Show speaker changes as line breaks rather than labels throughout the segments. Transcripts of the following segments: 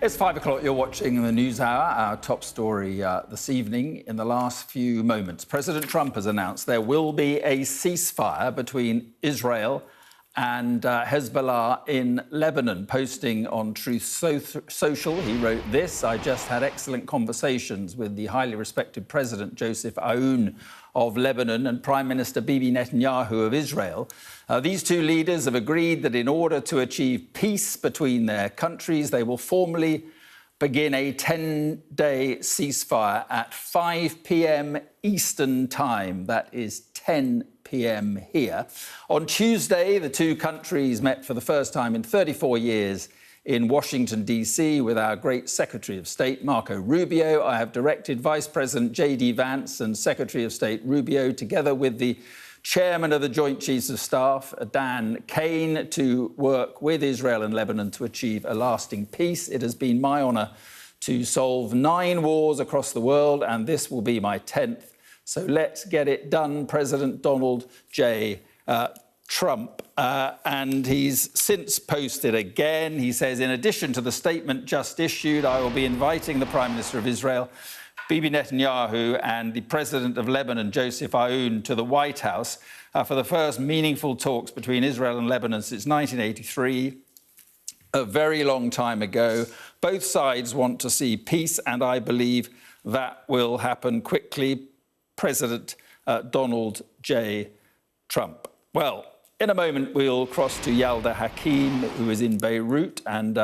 It's 5 o'clock. You're watching the News Hour. Our top story this evening. In the last few moments, President Trump has announced there will be a ceasefire between Israel and Hezbollah in Lebanon. Posting on Truth Social, he wrote this: "I just had excellent conversations with the highly respected President Joseph Aoun of Lebanon and Prime Minister Benjamin Netanyahu of Israel. These two leaders have agreed that in order to achieve peace between their countries, they will formally begin a 10-day ceasefire at 5 p.m. Eastern Time." That is 10 p.m. here. On Tuesday, the two countries met for the first time in 34 years in Washington, D.C. with our great Secretary of State, Marco Rubio. I have directed Vice President J.D. Vance and Secretary of State Rubio, together with the Chairman of the Joint Chiefs of Staff, Dan Kane, to work with Israel and Lebanon to achieve a lasting peace. It has been my honour to solve 9 wars across the world, and this will be my 10th. So let's get it done, President Donald J. Trump. And he's since posted again. He says, in addition to the statement just issued, I will be inviting the Prime Minister of Israel, Bibi Netanyahu, and the President of Lebanon, Joseph Aoun, to the White House for the first meaningful talks between Israel and Lebanon since 1983, a very long time ago. Both sides want to see peace, and I believe that will happen quickly. President Donald J. Trump. Well, in a moment, we'll cross to Yalda Hakim, who is in Beirut, and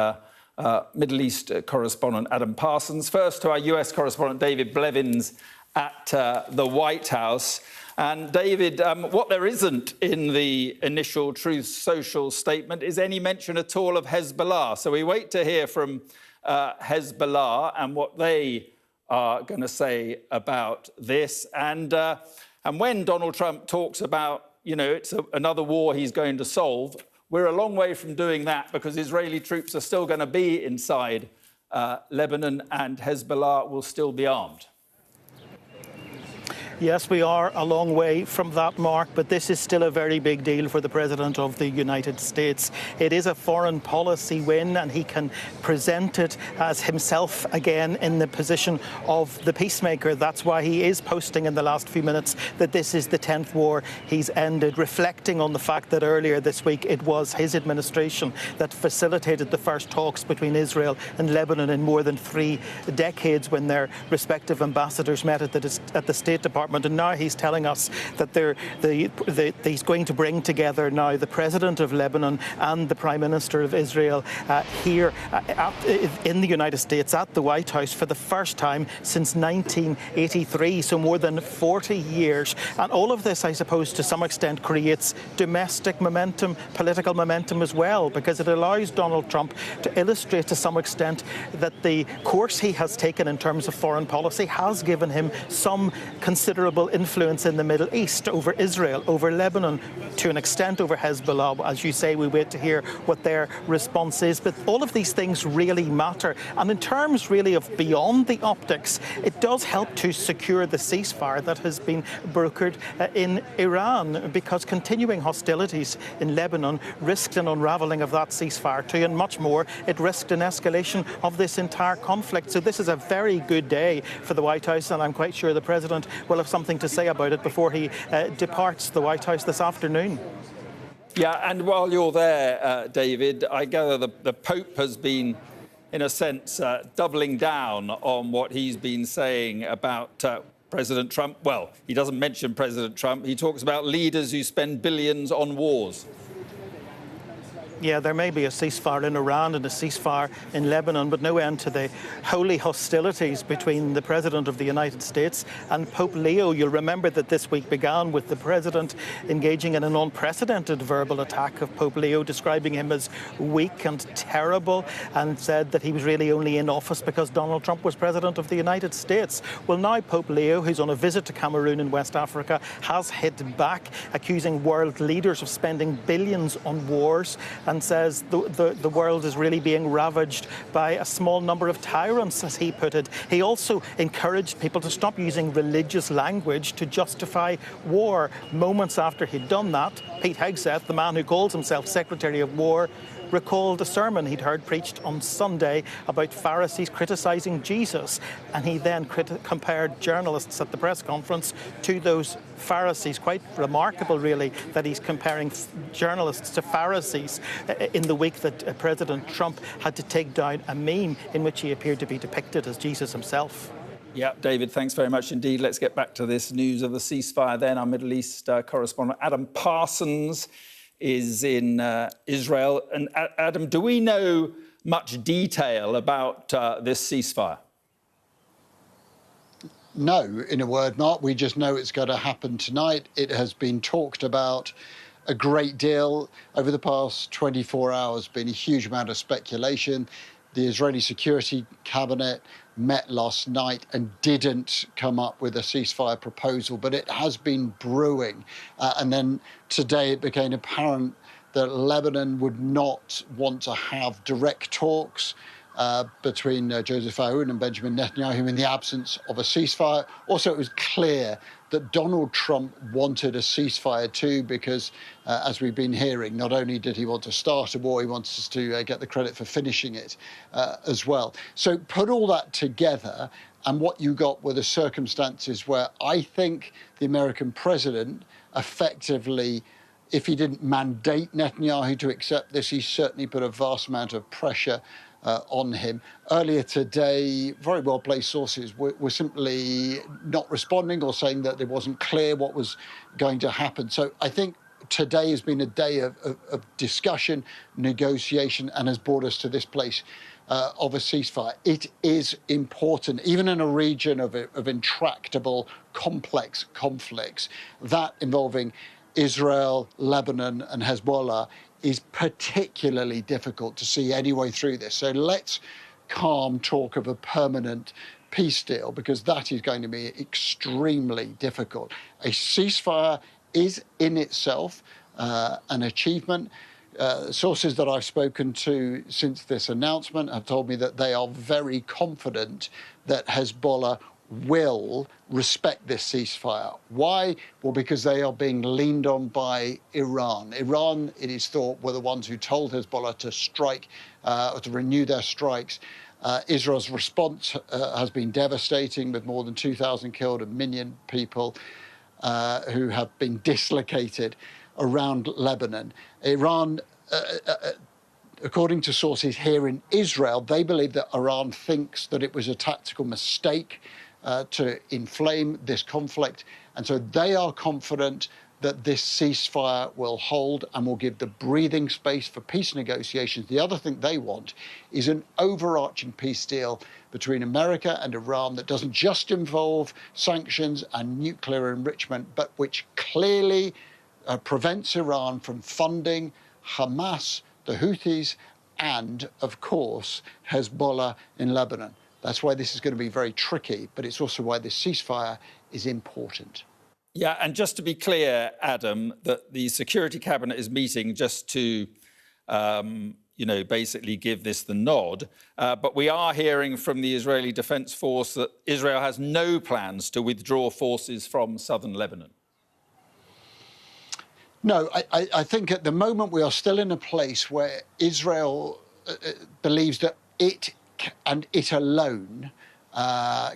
Middle East correspondent Adam Parsons. First to our US correspondent David Blevins at the White House. And David, what there isn't in the initial Truth Social statement is any mention at all of Hezbollah. So we wait to hear from Hezbollah and what they are going to say about this. And when Donald Trump talks about, it's another war he's going to solve, we're a long way from doing that, because Israeli troops are still going to be inside Lebanon and Hezbollah will still be armed.
Yes, we are a long way from that mark, but this is still a very big deal for the President of the United States. It is a foreign policy win, and he can present it as himself again in the position of the peacemaker. That's why he is posting in the last few minutes that this is the 10th war he's ended, reflecting on the fact that earlier this week it was his administration that facilitated the first talks between Israel and Lebanon in more than 3 decades, when their respective ambassadors met at the State Department. And now he's telling us that he's going to bring together now the President of Lebanon and the Prime Minister of Israel here in the United States at the White House for the first time since 1983, so more than 40 years. And all of this, I suppose, to some extent creates domestic momentum, political momentum as well, because it allows Donald Trump to illustrate to some extent that the course he has taken in terms of foreign policy has given him some considerable influence in the Middle East, over Israel, over Lebanon, to an extent over Hezbollah. As you say, we wait to hear what their response is. But all of these things really matter. And in terms really of beyond the optics, it does help to secure the ceasefire that has been brokered in Iran, because continuing hostilities in Lebanon risked an unravelling of that ceasefire too, and much more, it risked an escalation of this entire conflict. So this is a very good day for the White House, and I'm quite sure the President will have something to say about it before he departs the White House this afternoon.
Yeah, and while you're there, David, I gather the Pope has been, in a sense, doubling down on what he's been saying about President Trump. Well, he doesn't mention President Trump. He talks about leaders who spend billions on wars.
Yeah, there may be a ceasefire in Iran and a ceasefire in Lebanon, but no end to the holy hostilities between the President of the United States and Pope Leo. You'll remember that this week began with the President engaging in an unprecedented verbal attack of Pope Leo, describing him as weak and terrible, and said that he was really only in office because Donald Trump was President of the United States. Well, now Pope Leo, who's on a visit to Cameroon in West Africa, has hit back, accusing world leaders of spending billions on wars, and says the world is really being ravaged by a small number of tyrants, as he put it. He also encouraged people to stop using religious language to justify war. Moments after he'd done that, Pete Hegseth, the man who calls himself Secretary of War, recalled a sermon he'd heard preached on Sunday about Pharisees criticising Jesus, and he then compared journalists at the press conference to those Pharisees. Quite remarkable, really, that he's comparing journalists to Pharisees in the week that President Trump had to take down a meme in which he appeared to be depicted as Jesus himself.
Yeah, David, thanks very much indeed. Let's get back to this news of the ceasefire then. Our Middle East correspondent Adam Parsons is in Israel. And Adam, do we know much detail about this ceasefire?
No, in a word, Mark. We just know it's going to happen tonight. It has been talked about a great deal over the past 24 hours, been a huge amount of speculation. The Israeli Security Cabinet met last night and didn't come up with a ceasefire proposal, but it has been brewing. And then today it became apparent that Lebanon would not want to have direct talks between Joseph Aoun and Benjamin Netanyahu in the absence of a ceasefire. Also, it was clear that Donald Trump wanted a ceasefire too, because as we've been hearing, not only did he want to start a war, he wants us to get the credit for finishing it as well. So put all that together, and what you got were the circumstances where I think the American president effectively, if he didn't mandate Netanyahu to accept this, he certainly put a vast amount of pressure on him. Earlier today, very well-placed sources were simply not responding or saying that it wasn't clear what was going to happen. So I think today has been a day of discussion, negotiation, and has brought us to this place of a ceasefire. It is important, even in a region of intractable, complex conflicts, that involving Israel, Lebanon, and Hezbollah is particularly difficult to see any way through this. So let's calm talk of a permanent peace deal, because that is going to be extremely difficult. A ceasefire is in itself an achievement. Sources that I've spoken to since this announcement have told me that they are very confident that Hezbollah will respect this ceasefire. Why? Well, because they are being leaned on by Iran. Iran, it is thought, were the ones who told Hezbollah to strike, or to renew their strikes. Israel's response has been devastating, with more than 2,000 killed, a million people who have been dislocated around Lebanon. Iran, according to sources here in Israel, they believe that Iran thinks that it was a tactical mistake to inflame this conflict. And so they are confident that this ceasefire will hold and will give the breathing space for peace negotiations. The other thing they want is an overarching peace deal between America and Iran that doesn't just involve sanctions and nuclear enrichment, but which clearly prevents Iran from funding Hamas, the Houthis, and, of course, Hezbollah in Lebanon. That's why this is going to be very tricky, but it's also why this ceasefire is important.
Yeah, and just to be clear, Adam, that the Security Cabinet is meeting just to, basically give this the nod. But we are hearing from the Israeli Defense Force that Israel has no plans to withdraw forces from southern Lebanon.
No, I think at the moment we are still in a place where Israel believes that it and it alone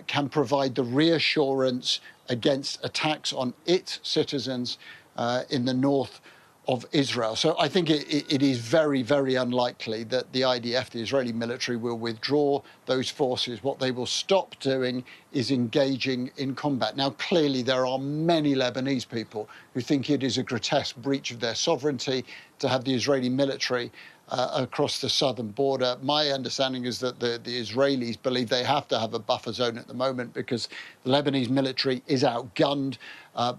can provide the reassurance against attacks on its citizens in the north of Israel. So I think it is very, very unlikely that the IDF, the Israeli military, will withdraw those forces. What they will stop doing is engaging in combat. Now, clearly, there are many Lebanese people who think it is a grotesque breach of their sovereignty to have the Israeli military across the southern border. My understanding is that the Israelis believe they have to have a buffer zone at the moment because the Lebanese military is outgunned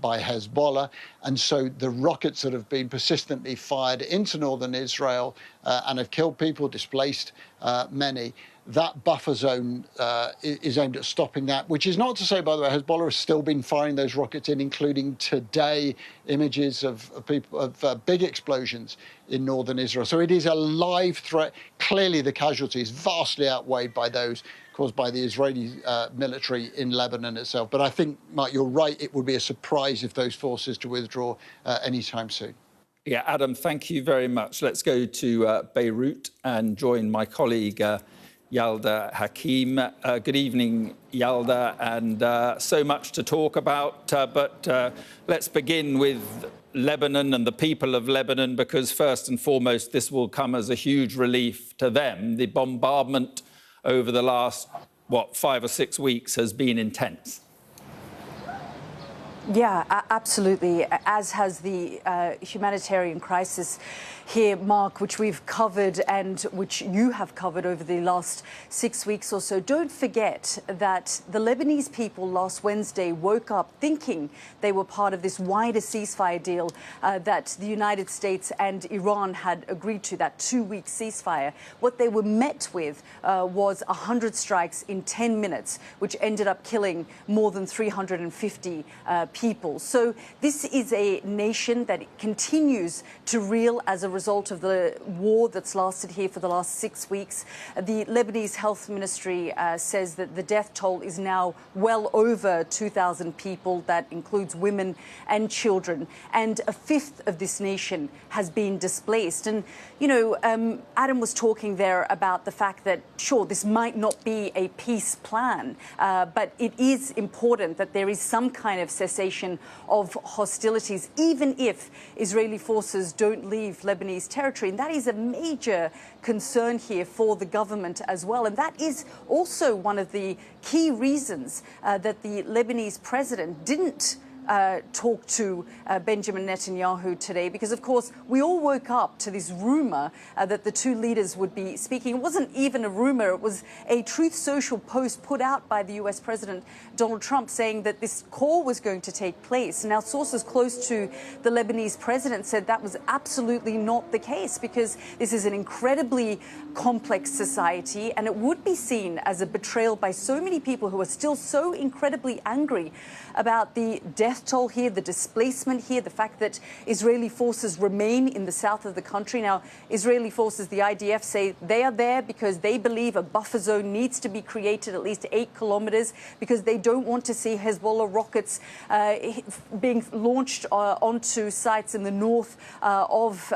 by Hezbollah. And so the rockets that have been persistently fired into northern Israel and have killed people, displaced many, that buffer zone is aimed at stopping that, which is not to say, by the way, Hezbollah has still been firing those rockets in, including today images of big explosions in northern Israel. So it is a live threat. Clearly, the casualties vastly outweighed by those caused by the Israeli military in Lebanon itself. But I think, Mark, you're right, it would be a surprise if those forces to withdraw anytime soon.
Yeah, Adam, thank you very much. Let's go to Beirut and join my colleague Yalda Hakim. Good evening, Yalda, and so much to talk about. But let's begin with Lebanon and the people of Lebanon, because first and foremost, this will come as a huge relief to them. The bombardment over the last, 5 or 6 weeks has been intense.
Yeah, absolutely, as has the humanitarian crisis here, Mark, which we've covered and which you have covered over the last 6 weeks or so. Don't forget that the Lebanese people last Wednesday woke up thinking they were part of this wider ceasefire deal that the United States and Iran had agreed to, that 2-week ceasefire. What they were met with was 100 strikes in 10 minutes, which ended up killing more than 350 people. So this is a nation that continues to reel as a result of the war that's lasted here for the last 6 weeks. The Lebanese Health Ministry says that the death toll is now well over 2,000 people. That includes women and children. And a fifth of this nation has been displaced. And, you know, Adam was talking there about the fact that, sure, this might not be a peace plan, but it is important that there is some kind of cessation of hostilities, even if Israeli forces don't leave Lebanese territory. And that is a major concern here for the government as well. And that is also one of the key reasons that the Lebanese president didn't talk to Benjamin Netanyahu today, because, of course, we all woke up to this rumor that the two leaders would be speaking. It wasn't even a rumor. It was a Truth Social post put out by the US President Donald Trump saying that this call was going to take place. Now, sources close to the Lebanese president said that was absolutely not the case, because this is an incredibly complex society, and it would be seen as a betrayal by so many people who are still so incredibly angry about the death toll here, the displacement here, the fact that Israeli forces remain in the south of the country. Now, Israeli forces, the IDF, say they are there because they believe a buffer zone needs to be created at least 8 kilometers, because they don't want to see Hezbollah rockets being launched onto sites in the north of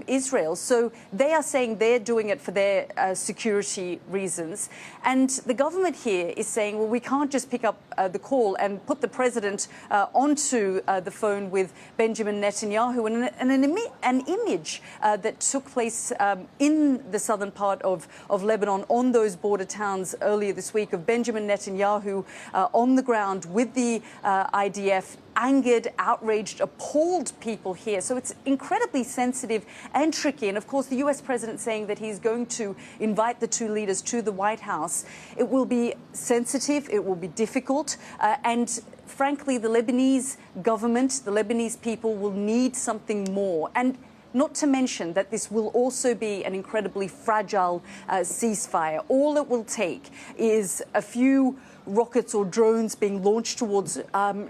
Israel. So they are saying they're doing it for their security reasons. And the government here is saying, well, we can't just pick up the call and put the president onto the phone with Benjamin Netanyahu. And an image that took place in the southern part of Lebanon on those border towns earlier this week of Benjamin Netanyahu on the ground with the IDF angered, outraged, appalled people here. So it's incredibly sensitive and tricky. And of course, the US president saying that he's going to invite the two leaders to the White House. It will be sensitive, it will be difficult, and frankly, the Lebanese government, the Lebanese people will need something more. And not to mention that this will also be an incredibly fragile ceasefire. All it will take is a few rockets or drones being launched towards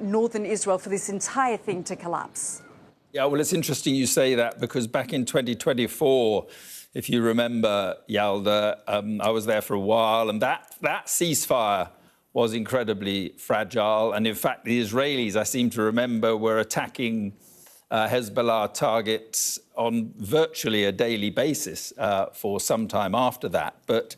northern Israel for this entire thing to collapse.
Yeah, well, it's interesting you say that, because back in 2024, if you remember, Yalda, I was there for a while, and that ceasefire was incredibly fragile. And in fact, the Israelis, I seem to remember, were attacking Hezbollah targets on virtually a daily basis for some time after that. But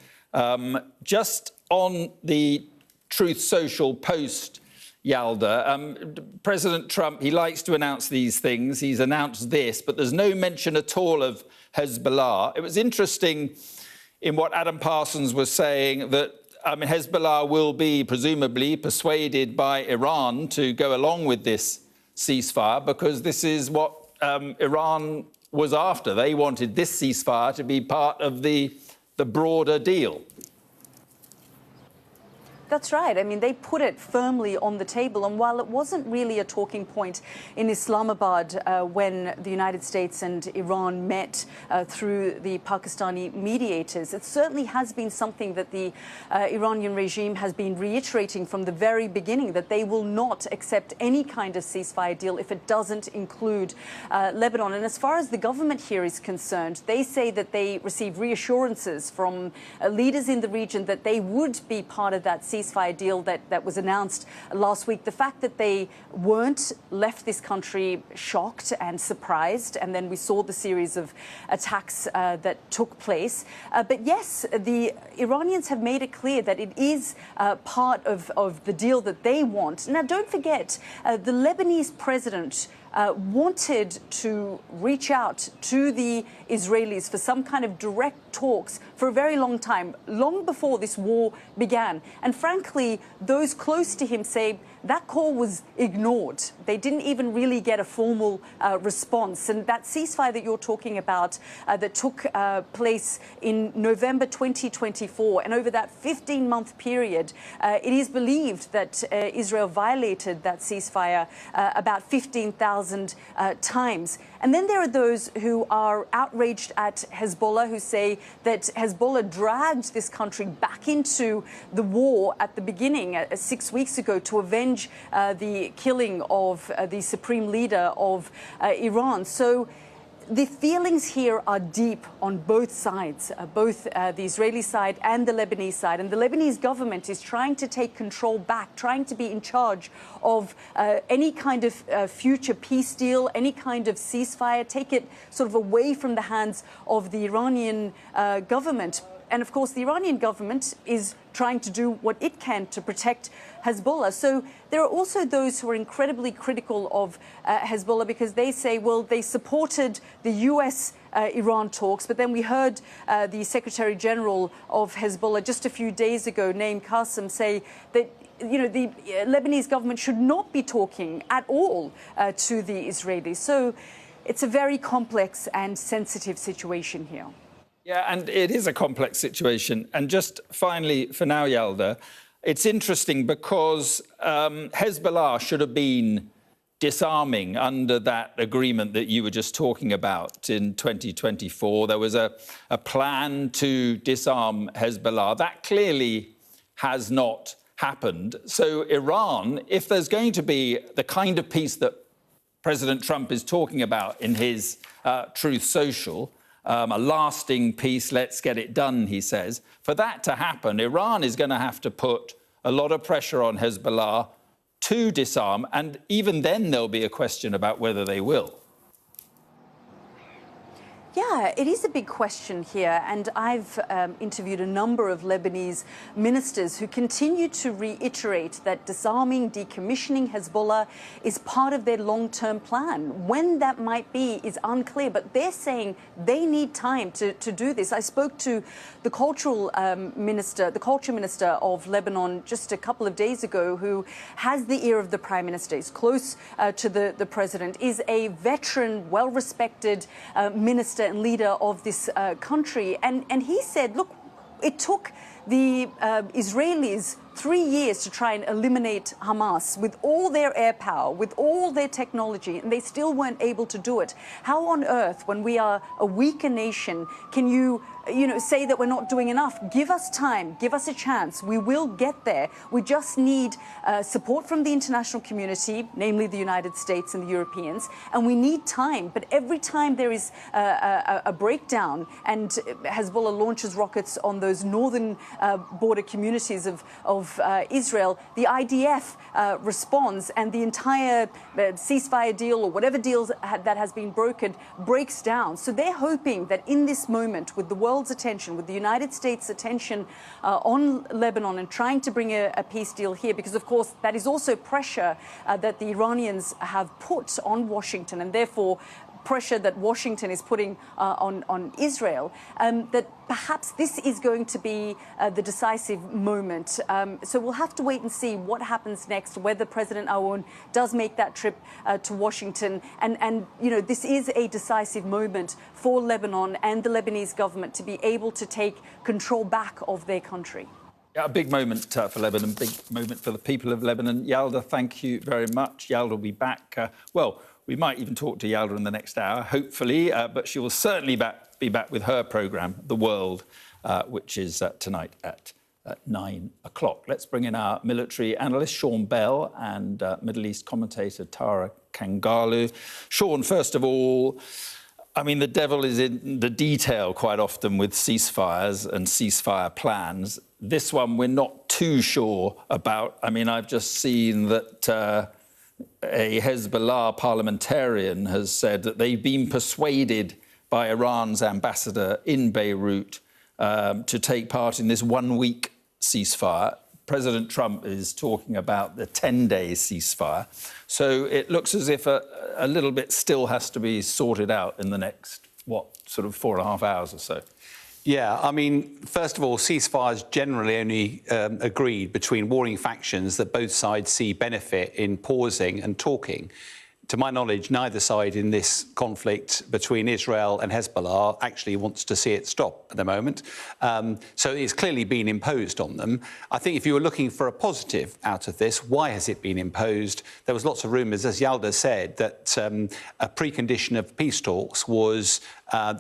just on the Truth Social post, Yalda, President Trump, he likes to announce these things. He's announced this, but there's no mention at all of Hezbollah. It was interesting in what Adam Parsons was saying that Hezbollah will be presumably persuaded by Iran to go along with this ceasefire, because this is what Iran was after. They wanted this ceasefire to be part of the broader deal.
That's right. I mean, they put it firmly on the table. And while it wasn't really a talking point in Islamabad when the United States and Iran met through the Pakistani mediators, it certainly has been something that the Iranian regime has been reiterating from the very beginning, that they will not accept any kind of ceasefire deal if it doesn't include Lebanon. And as far as the government here is concerned, they say that they received reassurances from leaders in the region that they would be part of that ceasefire ceasefire deal that was announced last week, the fact that they weren't left this country shocked and surprised, and then we saw the series of attacks that took place. But yes, the Iranians have made it clear that it is part of the deal that they want. Now, don't forget, the Lebanese president wanted to reach out to the Israelis for some kind of direct talks for a very long time, long before this war began. And frankly, those close to him say that call was ignored. They didn't even really get a formal response. And that ceasefire that you're talking about that took place in November 2024, and over that 15-month period, it is believed that Israel violated that ceasefire about 15,000 times. And then there are those who are outraged at Hezbollah, who say that Hezbollah dragged this country back into the war at the beginning, 6 weeks ago, to avenge the killing of the supreme leader of Iran. So the feelings here are deep on both sides, both the Israeli side and the Lebanese side. And the Lebanese government is trying to take control back, trying to be in charge of any kind of future peace deal, any kind of ceasefire, take it sort of away from the hands of the Iranian government. And of course, the Iranian government is trying to do what it can to protect Hezbollah. So there are also those who are incredibly critical of Hezbollah, because they say, well, they supported the US-Iran talks, but then we heard the Secretary General of Hezbollah just a few days ago, Naim Qassem, say that the Lebanese government should not be talking at all to the Israelis. So it's a very complex and sensitive situation here.
Yeah, and it is a complex situation. And just finally, for now, Yalda, it's interesting because Hezbollah should have been disarming under that agreement that you were just talking about in 2024. There was a plan to disarm Hezbollah. That clearly has not happened. So Iran, if there's going to be the kind of peace that President Trump is talking about in his Truth Social, a lasting peace, let's get it done, he says. For that to happen, Iran is going to have to put a lot of pressure on Hezbollah to disarm, and even then there'll be a question about whether they will.
Yeah, it is a big question here, and I've interviewed a number of Lebanese ministers who continue to reiterate that disarming, decommissioning Hezbollah is part of their long-term plan. When that might be is unclear, but they're saying they need time to do this. I spoke to the culture minister of Lebanon just a couple of days ago, who has the ear of the Prime Minister, is close to the President, is a veteran, well-respected minister and leader of this country. And he said, look, it took the Israelis 3 years to try and eliminate Hamas with all their air power, with all their technology, and they still weren't able to do it. How on earth, when we are a weaker nation, can you say that we're not doing enough? Give us time, give us a chance. We will get there. We just need support from the international community, namely the United States and the Europeans, and we need time. But every time there is a breakdown and Hezbollah launches rockets on those northern border communities of Israel, the IDF responds, and the entire ceasefire deal, or whatever deals that has been brokered, breaks down. So they're hoping that in this moment, with the world's attention, with the United States' attention on Lebanon and trying to bring a peace deal here, because of course that is also pressure that the Iranians have put on Washington, and therefore pressure that Washington is putting on Israel, that perhaps this is going to be the decisive moment. So we'll have to wait and see what happens next, whether President Aoun does make that trip to Washington. And this is a decisive moment for Lebanon and the Lebanese government to be able to take control back of their country.
Yeah, a big moment for Lebanon, big moment for the people of Lebanon. Yalda, thank you very much. Yalda will be back. We might even talk to Yalda in the next hour, hopefully, but she will certainly be back with her programme, The World, which is tonight at 9 o'clock. Let's bring in our military analyst, Sean Bell, and Middle East commentator, Tara Kangalu. Sean, first of all, I mean, the devil is in the detail quite often with ceasefires and ceasefire plans. This one, we're not too sure about. I mean, I've just seen that a Hezbollah parliamentarian has said that they've been persuaded by Iran's ambassador in Beirut to take part in this one-week ceasefire. President Trump is talking about the 10-day ceasefire. So it looks as if a little bit still has to be sorted out in the next, sort of 4.5 hours or so.
Yeah, I mean, first of all, ceasefires generally only agreed between warring factions that both sides see benefit in pausing and talking. To my knowledge, neither side in this conflict between Israel and Hezbollah actually wants to see it stop at the moment. So it's clearly been imposed on them. I think if you were looking for a positive out of this, why has it been imposed? There was lots of rumours, as Yalda said, that a precondition of peace talks was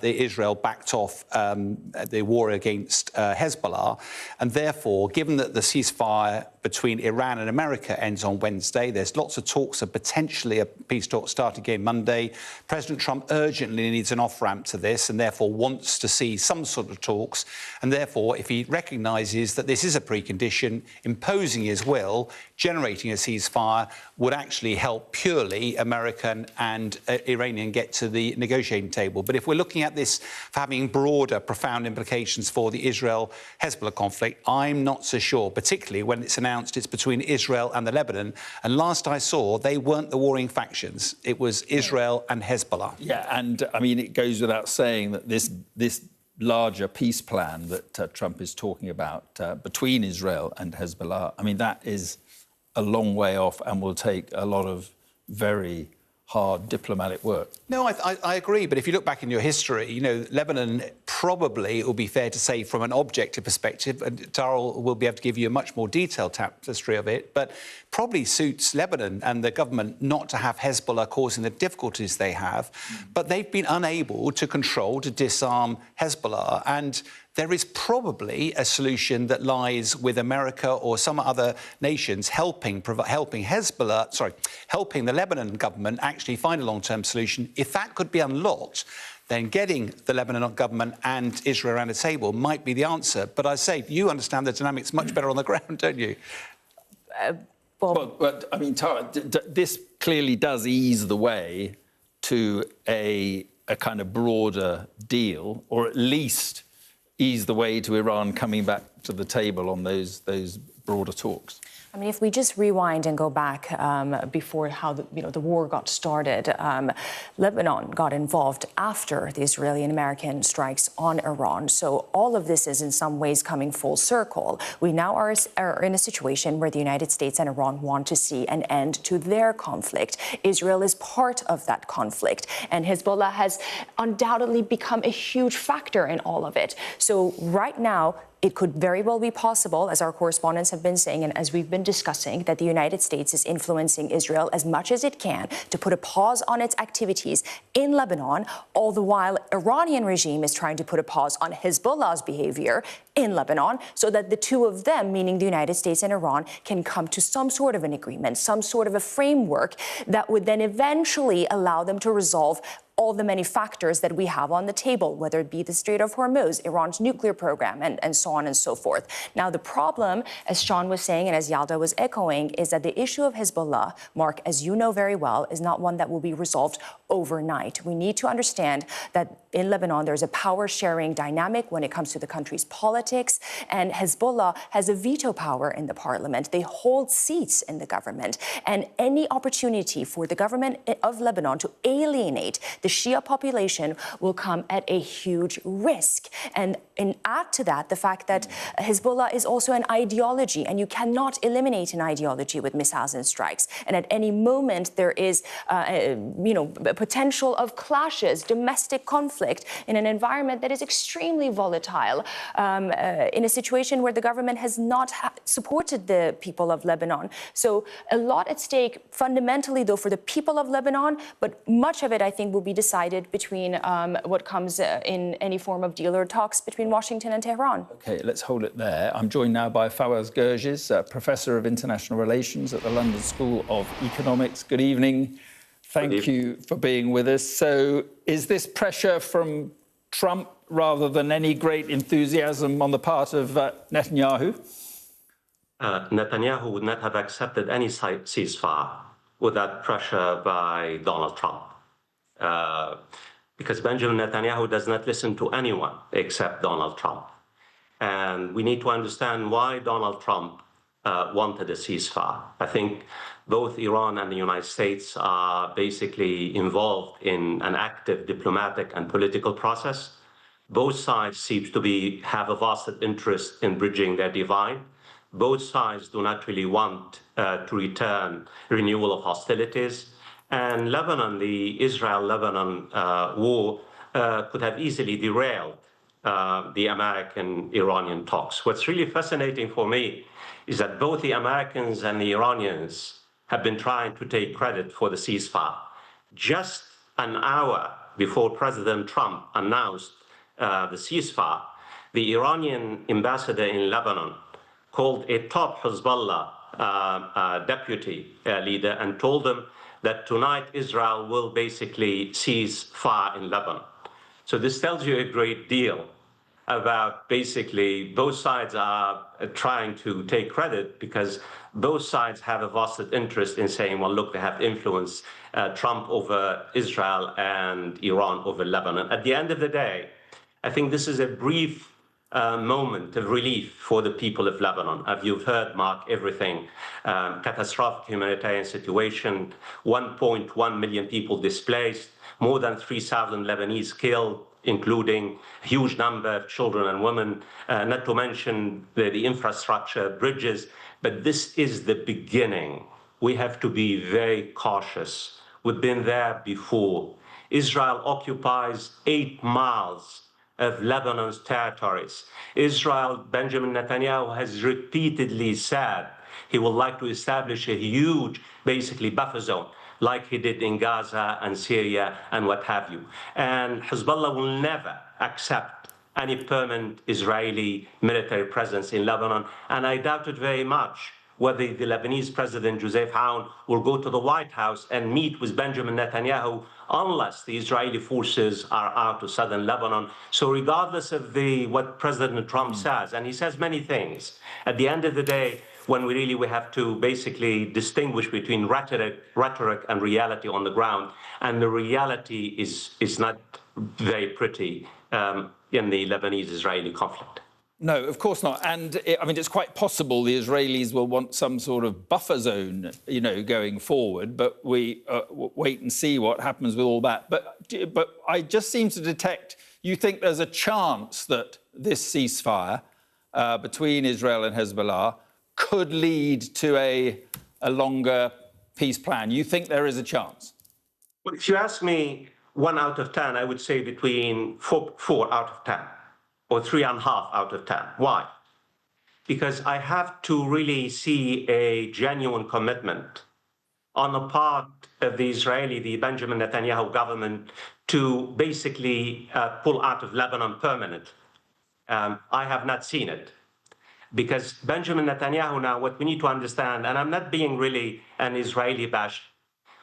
Israel backed off the war against Hezbollah. And therefore, given that the ceasefire between Iran and America ends on Wednesday, there's lots of talks of potentially a peace talk starting again Monday. President Trump urgently needs an off-ramp to this and therefore wants to see some sort of talks. And therefore, if he recognises that this is a precondition, imposing his will, generating a ceasefire would actually help purely American and Iranian get to the negotiating table. But if we're looking at this for having broader, profound implications for the Israel-Hezbollah conflict, I'm not so sure, particularly when it's announced it's between Israel and the Lebanon. And last I saw, they weren't the warring factions. It was Israel and Hezbollah.
Yeah, and I mean, it goes without saying that this larger peace plan that Trump is talking about between Israel and Hezbollah, I mean, that is a long way off and will take a lot of very hard diplomatic work.
No, I agree. But if you look back in your history, you know, Lebanon probably, it will be fair to say, from an objective perspective, and Darrell will be able to give you a much more detailed tapestry of it, but probably suits Lebanon and the government not to have Hezbollah causing the difficulties they have. But they've been unable to control, to disarm Hezbollah. And there is probably a solution that lies with America or some other nations helping the Lebanon government actually find a long-term solution. If that could be unlocked, then getting the Lebanon government and Israel around the table might be the answer. But I say, you understand the dynamics much better on the ground, don't you?
But I mean, Tara, this clearly does ease the way to a kind of broader deal, or at least ease the way to Iran coming back to the table on those broader talks.
I mean, if we just rewind and go back before how the war got started, Lebanon got involved after the Israeli and American strikes on Iran. So all of this is in some ways coming full circle. We now are in a situation where the United States and Iran want to see an end to their conflict. Israel is part of that conflict, and Hezbollah has undoubtedly become a huge factor in all of it. So right now, it could very well be possible, as our correspondents have been saying and as we've been discussing, that the United States is influencing Israel as much as it can to put a pause on its activities in Lebanon, all the while Iranian regime is trying to put a pause on Hezbollah's behavior in Lebanon, so that the two of them, meaning the United States and Iran, can come to some sort of an agreement, some sort of a framework that would then eventually allow them to resolve all the many factors that we have on the table, whether it be the Strait of Hormuz, Iran's nuclear program, and so on and so forth. Now, the problem, as Sean was saying and as Yalda was echoing, is that the issue of Hezbollah, Mark, as you know very well, is not one that will be resolved overnight. We need to understand that in Lebanon, there's a power-sharing dynamic when it comes to the country's politics, and Hezbollah has a veto power in the parliament. They hold seats in the government, and any opportunity for the government of Lebanon to alienate the Shia population will come at a huge risk. And add to that the fact that Hezbollah is also an ideology, and you cannot eliminate an ideology with missiles and strikes. And at any moment, there is, potential of clashes, domestic conflict in an environment that is extremely volatile, in a situation where the government has not supported the people of Lebanon. So a lot at stake fundamentally, though, for the people of Lebanon, but much of it, I think, will be decided between what comes in any form of deal or talks between Washington and Tehran.
OK, let's hold it there. I'm joined now by Fawaz Gerges, Professor of International Relations at the London School of Economics. Good evening. Thank you for being with us. So is this pressure from Trump rather than any great enthusiasm on the part of Netanyahu?
Netanyahu would not have accepted any ceasefire without pressure by Donald Trump. Because Benjamin Netanyahu does not listen to anyone except Donald Trump. And we need to understand why Donald Trump wanted a ceasefire. I think both Iran and the United States are basically involved in an active diplomatic and political process. Both sides seem to have a vested interest in bridging their divide. Both sides do not really want to return renewal of hostilities. And Lebanon, the Israel-Lebanon war could have easily derailed the American-Iranian talks. What's really fascinating for me is that both the Americans and the Iranians have been trying to take credit for the ceasefire. Just an hour before President Trump announced the ceasefire, the Iranian ambassador in Lebanon called a top Hezbollah deputy leader and told them that tonight Israel will basically cease fire in Lebanon. So this tells you a great deal about basically both sides are trying to take credit because both sides have a vested interest in saying, well, look, they have influenced Trump over Israel and Iran over Lebanon. At the end of the day, I think this is a brief moment of relief for the people of Lebanon. As you've heard, Mark, everything, catastrophic humanitarian situation, 1.1 million people displaced, more than 3,000 Lebanese killed, including a huge number of children and women, not to mention the infrastructure, bridges. But this is the beginning. We have to be very cautious. We've been there before. Israel occupies 8 miles of Lebanon's territories. Israel, Benjamin Netanyahu has repeatedly said he would like to establish a huge, basically, buffer zone, like he did in Gaza and Syria and what have you. And Hezbollah will never accept any permanent Israeli military presence in Lebanon. And I doubt it very much whether the Lebanese president, Joseph Aoun, will go to the White House and meet with Benjamin Netanyahu unless the Israeli forces are out of southern Lebanon. So regardless of what President Trump says, and he says many things, at the end of the day, when we have to basically distinguish between rhetoric and reality on the ground, and the reality is not very pretty in the Lebanese-Israeli conflict.
No, of course not. And I mean, it's quite possible the Israelis will want some sort of buffer zone, going forward. But we wait and see what happens with all that. But I just seem to detect you think there's a chance that this ceasefire between Israel and Hezbollah could lead to a longer peace plan. You think there is a chance?
Well, if you ask me 1 out of 10, I would say between 4 out of 10. Or 3.5 out of 10. Why? Because I have to really see a genuine commitment on the part of the Benjamin Netanyahu government to basically pull out of Lebanon permanently. I have not seen it. Because Benjamin Netanyahu now, what we need to understand, and I'm not being really an Israeli bash,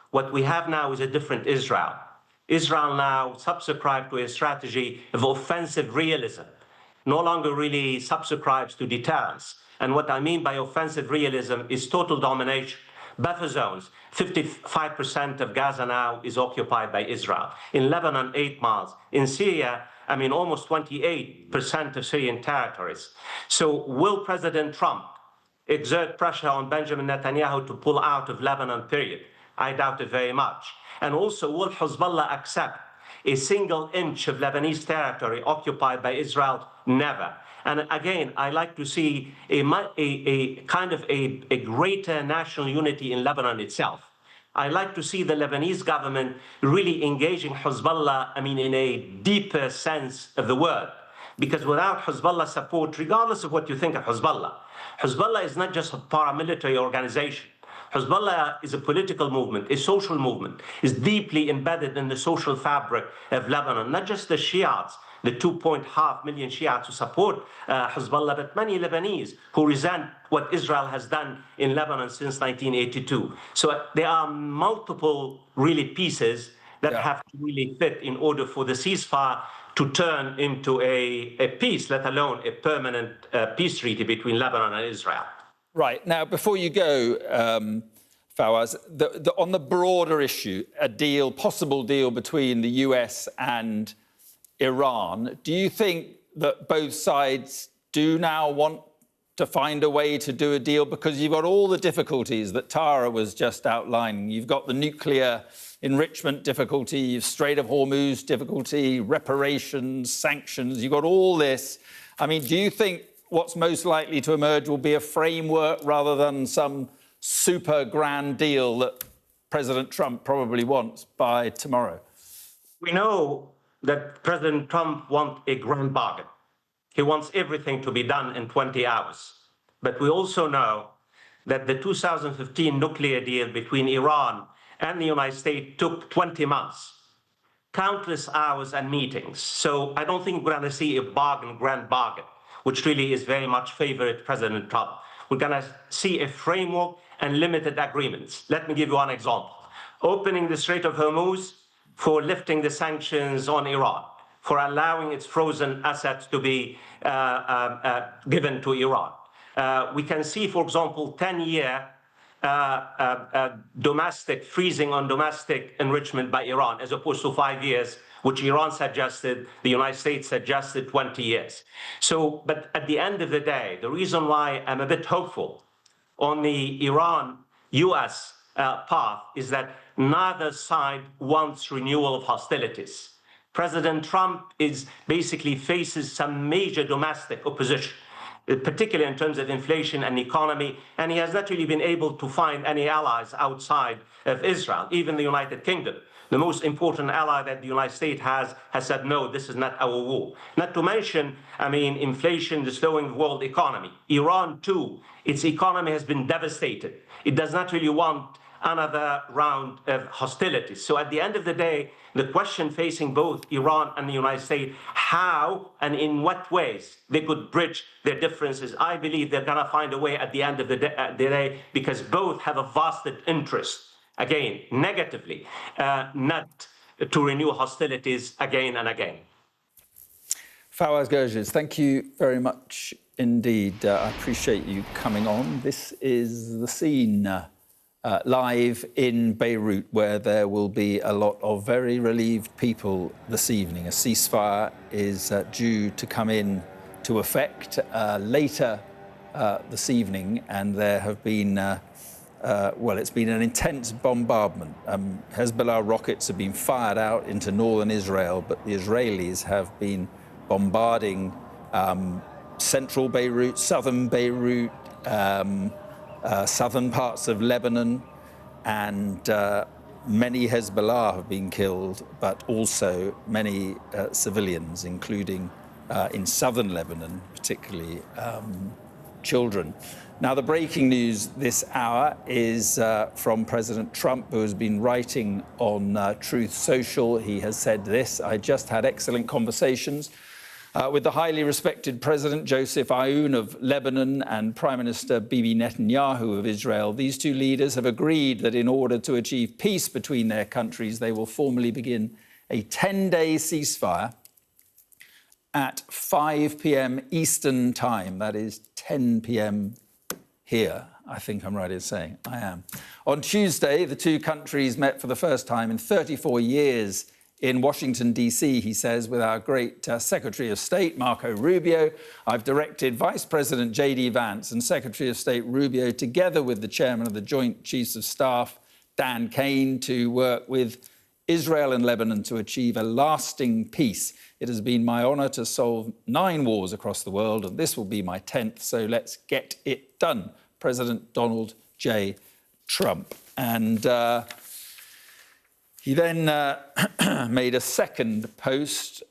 what we have now is a different Israel. Israel now subscribes to a strategy of offensive realism, no longer really subscribes to deterrence. And what I mean by offensive realism is total domination. Buffer zones, 55% of Gaza now is occupied by Israel. In Lebanon, 8 miles. In Syria, almost 28% of Syrian territories. So will President Trump exert pressure on Benjamin Netanyahu to pull out of Lebanon, period? I doubt it very much. And also, will Hezbollah accept a single inch of Lebanese territory occupied by Israel? Never. And again, I like to see a greater national unity in Lebanon itself. I like to see the Lebanese government really engaging Hezbollah, in a deeper sense of the word. Because without Hezbollah support, regardless of what you think of Hezbollah, Hezbollah is not just a paramilitary organization. Hezbollah is a political movement, a social movement, is deeply embedded in the social fabric of Lebanon, not just the Shiites, the 2.5 million Shiites who support Hezbollah, but many Lebanese who resent what Israel has done in Lebanon since 1982. So there are multiple really pieces that have to really fit in order for the ceasefire to turn into a peace, let alone a permanent peace treaty between Lebanon and Israel.
Right. Now, before you go, Fawaz, on the broader issue, a deal, possible deal between the US and Iran, do you think that both sides do now want to find a way to do a deal? Because you've got all the difficulties that Tara was just outlining. You've got the nuclear enrichment difficulty, you've Strait of Hormuz difficulty, reparations, sanctions. You've got all this. I mean, do you think what's most likely to emerge will be a framework rather than some super grand deal that President Trump probably wants by tomorrow?
We know that President Trump wants a grand bargain. He wants everything to be done in 20 hours. But we also know that the 2015 nuclear deal between Iran and the United States took 20 months, countless hours and meetings. So I don't think we're going to see a grand bargain, which really is very much favored President Trump. We're going to see a framework and limited agreements. Let me give you one example. Opening the Strait of Hormuz for lifting the sanctions on Iran, for allowing its frozen assets to be given to Iran. We can see, for example, 10-year domestic freezing on domestic enrichment by Iran, as opposed to 5 years, which Iran suggested, the United States suggested 20 years. So, but at the end of the day, the reason why I'm a bit hopeful on the Iran-US path is that neither side wants renewal of hostilities. President Trump basically faces some major domestic opposition, particularly in terms of inflation and economy, and he has not really been able to find any allies outside of Israel, even the United Kingdom. The most important ally that the United States has said, no, this is not our war. Not to mention, I mean, inflation, the slowing world economy. Iran, too, its economy has been devastated. It does not really want another round of hostilities. So at the end of the day, the question facing both Iran and the United States, how and in what ways they could bridge their differences. I believe they're going to find a way at the end of the day, because both have a vested interest, again, negatively, not to renew hostilities again and again.
Fawaz Gerges, thank you very much indeed. I appreciate you coming on. This is The Scene. Live in Beirut, where there will be a lot of very relieved people this evening. A ceasefire is due to come in to effect later this evening, and there have been, well, it's been an intense bombardment. Hezbollah rockets have been fired out into northern Israel, but the Israelis have been bombarding central Beirut, southern Beirut, southern parts of Lebanon, and many Hezbollah have been killed, but also many civilians, including in southern Lebanon, particularly children. Now, the breaking news this hour is from President Trump, who has been writing on Truth Social. He has said this: I just had excellent conversations with the highly respected President Joseph Aoun of Lebanon and Prime Minister Bibi Netanyahu of Israel. These two leaders have agreed that in order to achieve peace between their countries, they will formally begin a 10-day ceasefire at 5 p.m. Eastern time. That is 10 p.m. here. I think I'm right in saying I am. On Tuesday, the two countries met for the first time in 34 years in Washington, D.C., he says, with our great Secretary of State, Marco Rubio. I've directed Vice President J.D. Vance and Secretary of State Rubio, together with the Chairman of the Joint Chiefs of Staff, Dan Kane, to work with Israel and Lebanon to achieve a lasting peace. It has been my honour to solve 9 wars across the world, and this will be my 10th, so let's get it done. President Donald J. Trump. And he then made a second post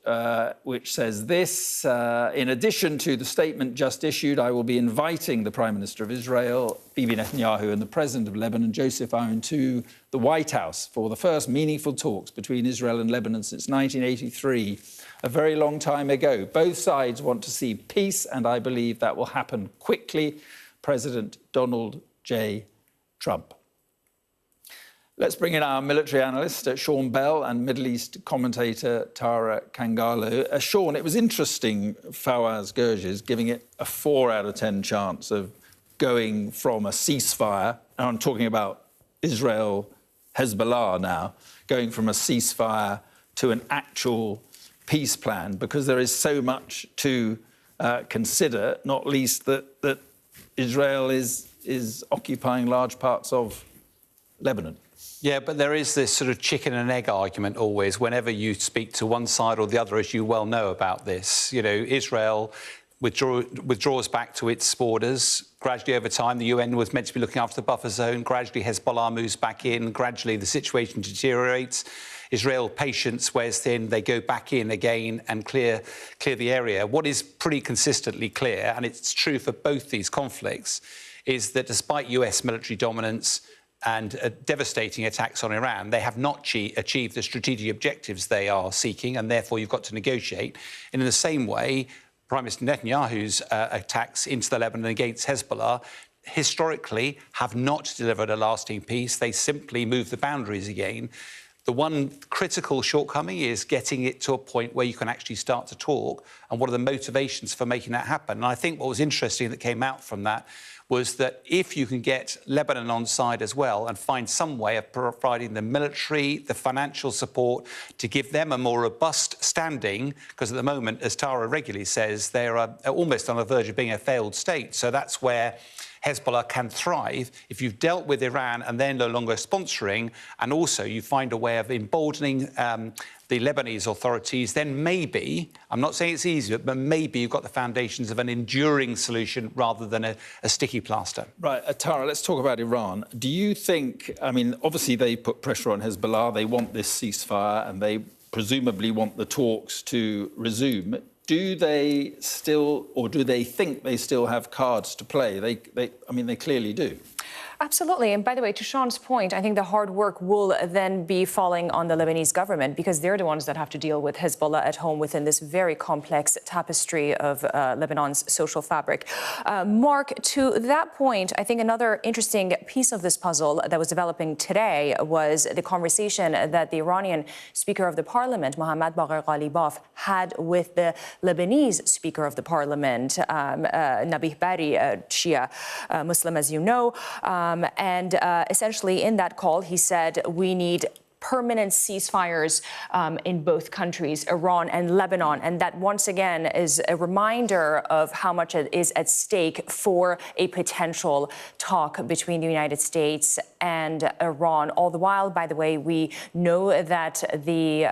which says this: in addition to the statement just issued, I will be inviting the Prime Minister of Israel, Bibi Netanyahu, and the President of Lebanon, Joseph Aoun, to the White House for the first meaningful talks between Israel and Lebanon since 1983, a very long time ago. Both sides want to see peace, and I believe that will happen quickly. President Donald J. Trump. Let's bring in our military analyst, Sean Bell, and Middle East commentator, Tara Kangalo. Sean, it was interesting, Fawaz Gerges giving it a 4 out of 10 chance of going from a ceasefire, and I'm talking about Israel, Hezbollah now, going from a ceasefire to an actual peace plan, because there is so much to consider, not least that Israel is occupying large parts of Lebanon.
Yeah, but there is this sort of chicken and egg argument always whenever you speak to one side or the other, as you well know about this. You know, Israel withdraws back to its borders. Gradually over time, the UN was meant to be looking after the buffer zone. Gradually, Hezbollah moves back in. Gradually, the situation deteriorates. Israel patience wears thin. They go back in again and clear the area. What is pretty consistently clear, and it's true for both these conflicts, is that despite US military dominance and devastating attacks on Iran, they have not achieved the strategic objectives they are seeking, and therefore you've got to negotiate. And in the same way, Prime Minister Netanyahu's attacks into the Lebanon against Hezbollah historically have not delivered a lasting peace. They simply move the boundaries again. The one critical shortcoming is getting it to a point where you can actually start to talk, and what are the motivations for making that happen. And I think what was interesting that came out from that was that if you can get Lebanon on side as well and find some way of providing the military, the financial support to give them a more robust standing, because at the moment, as Tara regularly says, they're almost on the verge of being a failed state. So that's where Hezbollah can thrive. If you've dealt with Iran and they're no longer sponsoring, and also you find a way of emboldening the Lebanese authorities, then maybe, I'm not saying it's easy, but maybe you've got the foundations of an enduring solution rather than a sticky plaster.
Right, Tara, let's talk about Iran. Do you think, I mean, obviously they put pressure on Hezbollah, they want this ceasefire, and they presumably want the talks to resume. Do they still, or do they think they still have cards to play? I mean, they clearly do.
Absolutely. And by the way, to Sean's point, I think the hard work will then be falling on the Lebanese government, because they're the ones that have to deal with Hezbollah at home within this very complex tapestry of Lebanon's social fabric. Mark, to that point, I think another interesting piece of this puzzle that was developing today was the conversation that the Iranian Speaker of the Parliament, Mohammad Bagher Ghalibaf, had with the Lebanese Speaker of the Parliament, Nabih Berri, Shia Muslim, as you know. And essentially in that call, he said we need permanent ceasefires in both countries, Iran and Lebanon. And that, once again, is a reminder of how much is at stake for a potential talk between the United States and Iran. All the while, by the way, we know that the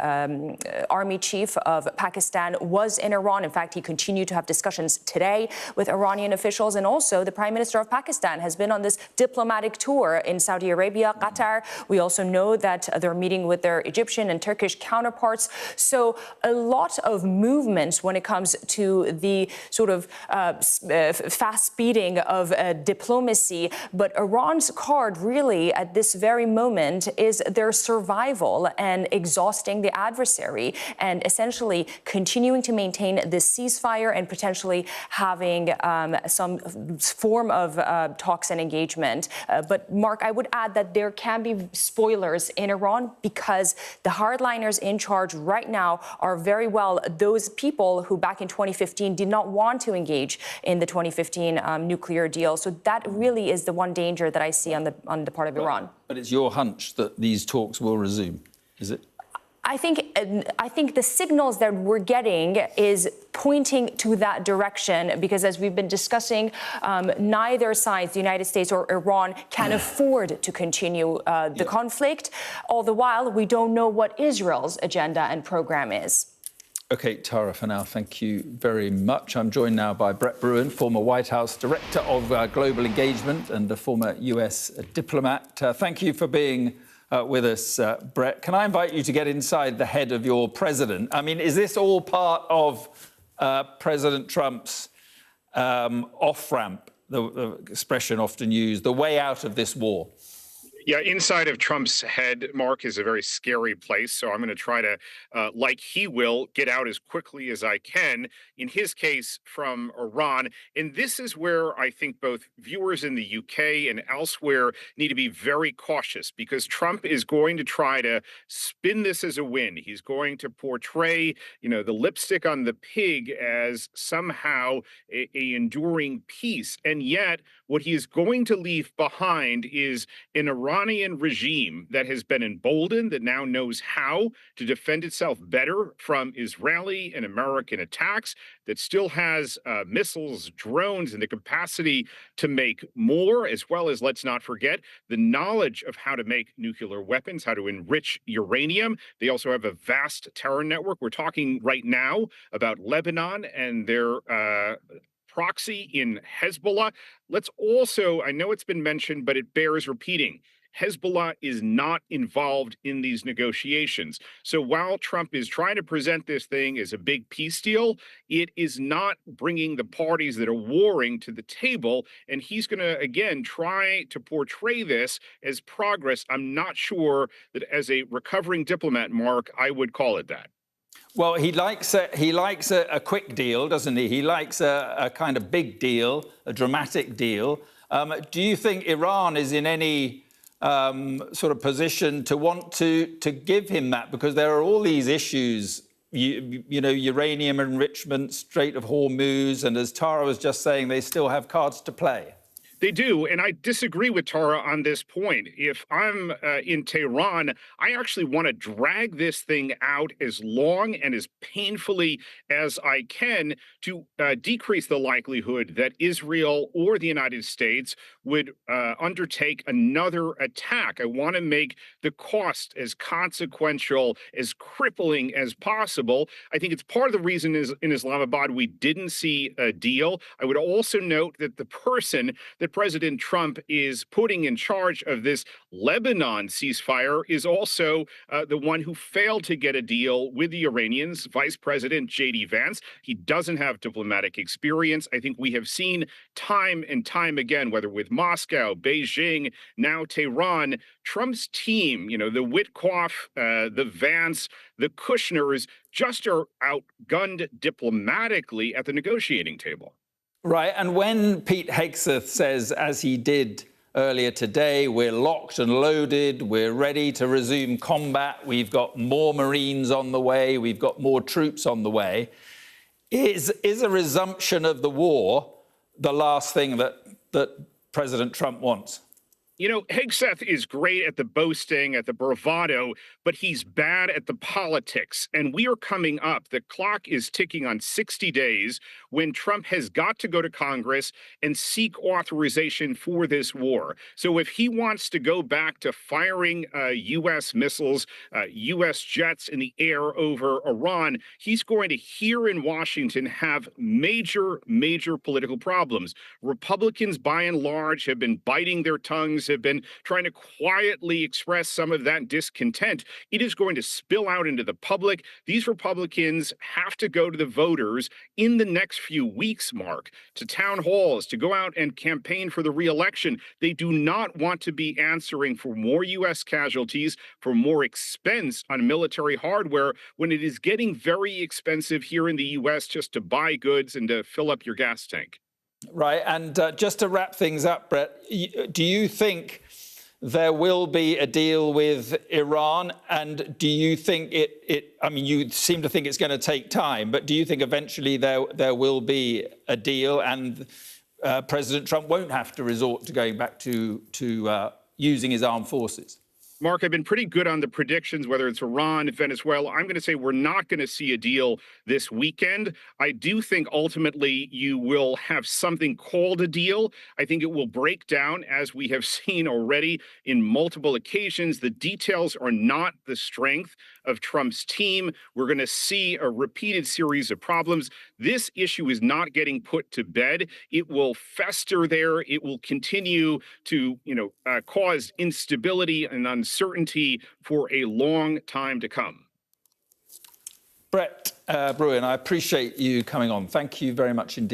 army chief of Pakistan was in Iran. In fact, he continued to have discussions today with Iranian officials. And also, the Prime Minister of Pakistan has been on this diplomatic tour in Saudi Arabia, Qatar. We also know that they're meeting with their Egyptian and Turkish counterparts. So a lot of movements when it comes to the sort of fast speeding of diplomacy. But Iran's card really at this very moment is their survival and exhausting the adversary, and essentially continuing to maintain this ceasefire and potentially having some form of talks and engagement. But Mark, I would add that there can be spoilers in Iran, because the hardliners in charge right now are very well those people who back in 2015 did not want to engage in the 2015 nuclear deal. So that really is the one danger that I see on the part of Iran.
But it's your hunch that these talks will resume, is it?
I think the signals that we're getting is pointing to that direction, because as we've been discussing, neither side, the United States or Iran, can afford to continue the conflict. All the while, we don't know what Israel's agenda and program is.
OK, Tara, for now, thank you very much. I'm joined now by Brett Bruen, former White House Director of Global Engagement and a former US diplomat. Thank you for being with us, Brett. Can I invite you to get inside the head of your president? I mean, is this all part of President Trump's off-ramp, the expression often used, the way out of this war?
Yeah, inside of Trump's head, Mark, is a very scary place. So I'm going to try to, like he will, get out as quickly as I can, in his case, from Iran. And this is where I think both viewers in the UK and elsewhere need to be very cautious, because Trump is going to try to spin this as a win. He's going to portray, the lipstick on the pig as somehow a enduring peace. And yet, what he is going to leave behind is an Iranian regime that has been emboldened, that now knows how to defend itself better from Israeli and American attacks, that still has missiles, drones, and the capacity to make more, as well as, let's not forget, the knowledge of how to make nuclear weapons, how to enrich uranium. They also have a vast terror network. We're talking right now about Lebanon and their proxy in Hezbollah. Let's also, I know it's been mentioned, but it bears repeating. Hezbollah is not involved in these negotiations. So while Trump is trying to present this thing as a big peace deal, it is not bringing the parties that are warring to the table. And he's going to, again, try to portray this as progress. I'm not sure that as a recovering diplomat, Mark, I would call it that.
Well, he likes a quick deal, doesn't he? He likes a kind of big deal, a dramatic deal. Do you think Iran is in any sort of position to want to give him that? Because there are all these issues, you know, uranium enrichment, Strait of Hormuz, and as Tara was just saying, they still have cards to play.
They do, and I disagree with Tara on this point. If I'm in Tehran, I actually want to drag this thing out as long and as painfully as I can to decrease the likelihood that Israel or the United States would undertake another attack. I want to make the cost as consequential, as crippling as possible. I think it's part of the reason is in Islamabad we didn't see a deal. I would also note that the person that President Trump is putting in charge of this Lebanon ceasefire is also the one who failed to get a deal with the Iranians, Vice President J.D. Vance. He doesn't have diplomatic experience. I think we have seen time and time again, whether with Moscow, Beijing, now Tehran, Trump's team, you know, the Witkoff, the Vance, the Kushners, just are outgunned diplomatically at the negotiating table.
Right, and when Pete Hegseth says, as he did earlier today, we're locked and loaded, we're ready to resume combat, we've got more Marines on the way, we've got more troops on the way, is a resumption of the war the last thing that President Trump wants?
You know, Hegseth is great at the boasting, at the bravado, but he's bad at the politics. And we are coming up. The clock is ticking on 60 days when Trump has got to go to Congress and seek authorization for this war. So if he wants to go back to firing U.S. missiles, U.S. jets in the air over Iran, he's going to, here in Washington, have major, major political problems. Republicans, by and large, have been biting their tongues, have been trying to quietly express some of that discontent. It is going to spill out into the public. These Republicans have to go to the voters in the next few weeks, Mark, to town halls, to go out and campaign for the re-election. They do not want to be answering for more U.S. casualties, for more expense on military hardware, when it is getting very expensive here in the U.S. just to buy goods and to fill up your gas tank.
Right, and just to wrap things up, Brett, do you think there will be a deal with Iran? And do you think I mean, you seem to think it's going to take time, but do you think eventually there will be a deal and President Trump won't have to resort to going back to using his armed forces?
Mark, I've been pretty good on the predictions, whether it's Iran, Venezuela. I'm going to say we're not going to see a deal this weekend. I do think ultimately you will have something called a deal. I think it will break down, as we have seen already in multiple occasions. The details are not the strength of Trump's team. We're going to see a repeated series of problems. This issue is not getting put to bed. It will fester there. It will continue to, cause instability and uncertainty for a long time to come.
Brett Bruen, I appreciate you coming on. Thank you very much indeed.